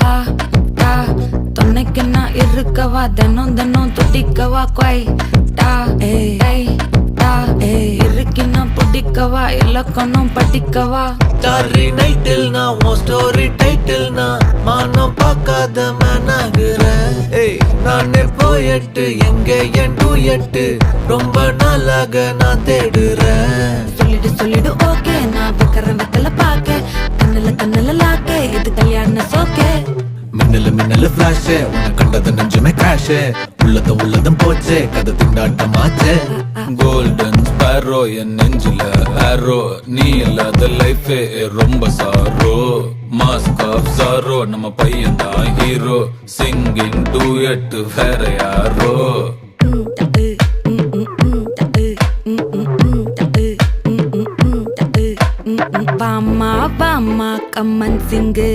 ஹா டா தொன்னைக்கு நான் இருக்கவா தினம் தினம் துடிக்கவா குவை டா ஏய் டா இருக்கினா பிடிக்கவா இலக்கணம் படிக்கவா ஸ்டாரி நைட்டில் நான் உன் ஸ்டோரி டைட்டில் நான் மானம் பார்க்காத மேன் ஆகுறேன். நானே போயட்டு எங்க என் டூயட்டு ரொம்ப நாளாக நான் தேடுறேன். சொல்லிடு ஓகே நான் வைக்கிற வெத்தல பாக்க கண்ணுல லாக்கே இது கல்யாண சோக்கே மின்னலு ஃபிளாஷ் உன்னை கண்டது நெஞ்சுமே கிராஷ் உள்ளதும் போச்சே கதை திண்டாட்டமாச்சே. கோல்டன் ஸ்பேரோ என் நெஞ்சில ஆரோ நீ இல்லாத லைஃப் ரொம்ப சாரோ மாஸ்க் ஆஃப் சாரோ நம்ம பையன் தான் ஹீரோ சிங்கிங் டூயட் வேற யாரோ. பாமா கம்மன் சிங்கு